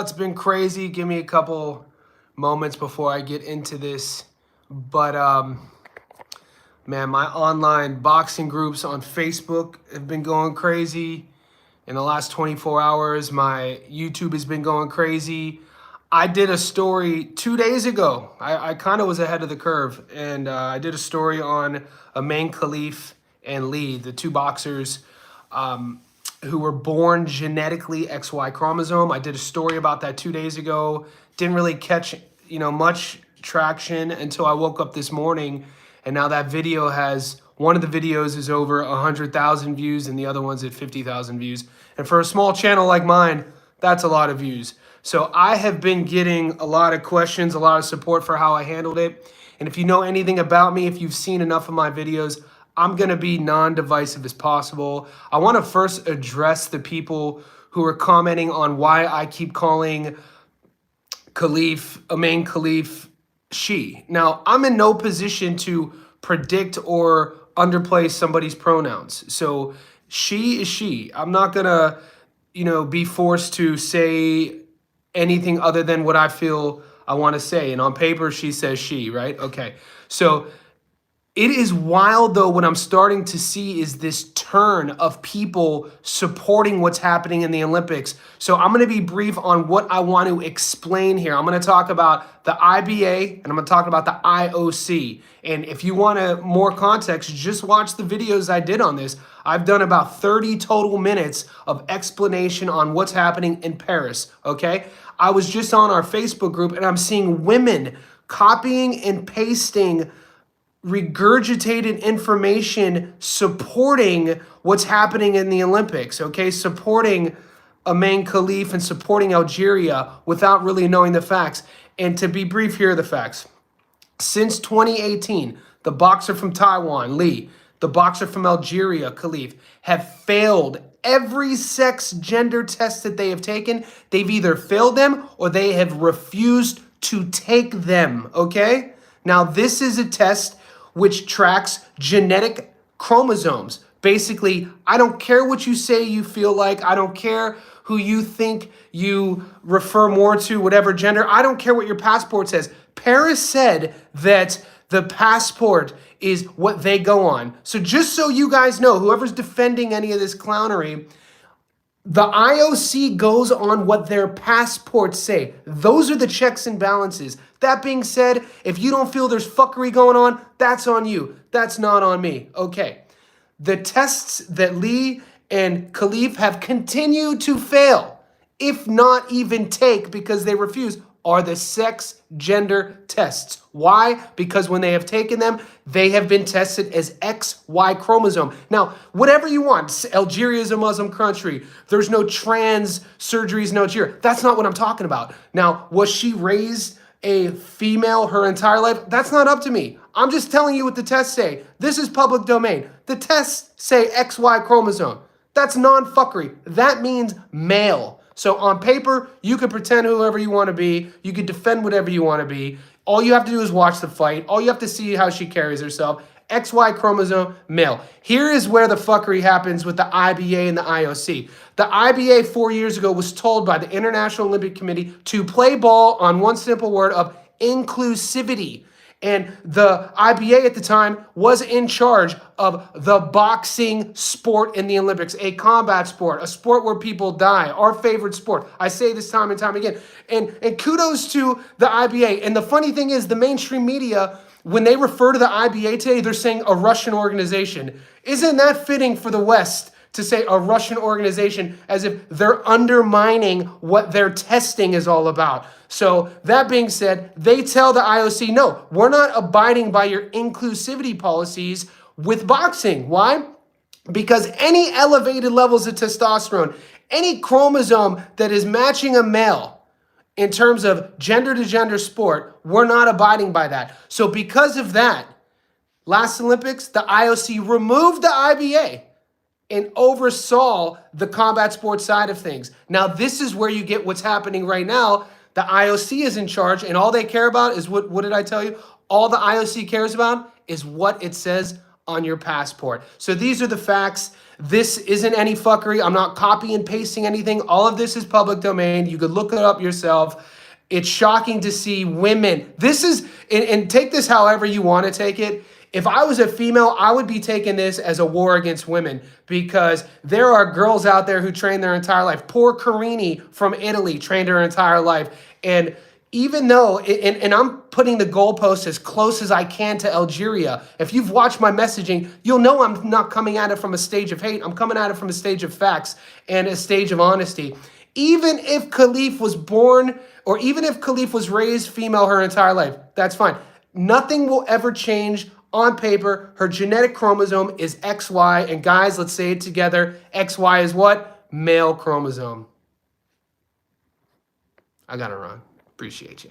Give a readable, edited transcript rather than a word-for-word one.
It's been crazy. Give me a couple moments before I get into this. But man, my online boxing groups on Facebook have been going crazy. In the last 24 hours, my YouTube has been going crazy. I did a story 2 days ago. I kind of was ahead of the curve, and I did a story on Amain Khalif and Lee, the two boxers who were born genetically XY chromosome. I did a story about that 2 days ago. Didn't really catch much traction until I woke up this morning, and now that video has one of the videos is over 100,000 views and the other one's at 50,000 views. And for a small channel like mine, that's a lot of views. So I have been getting a lot of questions, a lot of support for how I handled it. And if you know anything about me, if you've seen enough of my videos, I'm going to be non-divisive as possible. I want to first address the people who are commenting on why I keep calling Amain Khalif, she. Now, I'm in no position to predict or underplay somebody's pronouns. So she is she. I'm not going to, be forced to say anything other than what I feel I want to say. And on paper, she says she, right? Okay. So it is wild, though, what I'm starting to see is this turn of people supporting what's happening in the Olympics. So I'm going to be brief on what I want to explain here. I'm going to talk about the IBA and I'm going to talk about the IOC. And if you want more context, just watch the videos I did on this. I've done about 30 total minutes of explanation on what's happening in Paris, okay? I was just on our Facebook group and I'm seeing women copying and pasting regurgitated information supporting what's happening in the Olympics, okay? Supporting Amain Khalif and supporting Algeria without really knowing the facts. And to be brief, here are the facts. Since 2018, the boxer from Taiwan, Lee, the boxer from Algeria, Khalif, have failed every sex gender test that they have taken. They've either failed them or they have refused to take them, okay? Now, this is a test which tracks genetic chromosomes. Basically, I don't care what you say you feel like. I don't care who you think you refer more to, whatever gender. I don't care what your passport says. Paris said that the passport is what they go on. So just so you guys know, whoever's defending any of this clownery, the IOC goes on what their passports say. Those are the checks and balances. That being said, if you don't feel there's fuckery going on, that's on you. That's not on me. Okay. The tests that Lee and Khalif have continued to fail, if not even take because they refuse, are the sex gender tests. Why? Because when they have taken them, they have been tested as XY chromosome. Now, whatever you want, Algeria is a Muslim country. There's no trans surgeries in Algeria. That's not what I'm talking about. Now, was she raised a female her entire life? That's not up to me. I'm just telling you what the tests say. This is public domain. The tests say XY chromosome. That's non-fuckery. That means male. So on paper, you could pretend whoever you want to be. You could defend whatever you want to be. All you have to do is watch the fight. All you have to see how she carries herself. XY chromosome, male. Here is where the fuckery happens with the IBA and the IOC. The IBA 4 years ago was told by the International Olympic Committee to play ball on one simple word of inclusivity. And the IBA at the time was in charge of the boxing sport in the Olympics, a combat sport, a sport where people die, our favorite sport. I say this time and time again. And kudos to the IBA. And the funny thing is, the mainstream media, when they refer to the IBA today, they're saying a Russian organization. Isn't that fitting for the West to say a Russian organization as if they're undermining what their testing is all about? So that being said, they tell the IOC, no, we're not abiding by your inclusivity policies with boxing. Why? Because any elevated levels of testosterone, any chromosome that is matching a male in terms of gender-to-gender sport, we're not abiding by that. So because of that, last Olympics, the IOC removed the IBA and oversaw the combat sports side of things. Now, this is where you get what's happening right now. The IOC is in charge, and all they care about is what did I tell you? All the IOC cares about is what it says on your passport. So these are the facts. This isn't any fuckery. I'm not copy and pasting anything. All of this is public domain. You could look it up yourself. It's shocking to see women. This is, and take this however you want to take it. If I was a female, I would be taking this as a war against women because there are girls out there who train their entire life. Poor Carini from Italy trained her entire life. And even though, and I'm putting the goalpost as close as I can to Algeria. If you've watched my messaging, you'll know I'm not coming at it from a stage of hate. I'm coming at it from a stage of facts and a stage of honesty. Even if Khalif was born, or even if Khalif was raised female her entire life, that's fine. Nothing will ever change on paper. Her genetic chromosome is XY. And guys, let's say it together. XY is what? Male chromosome. I gotta run. Appreciate you.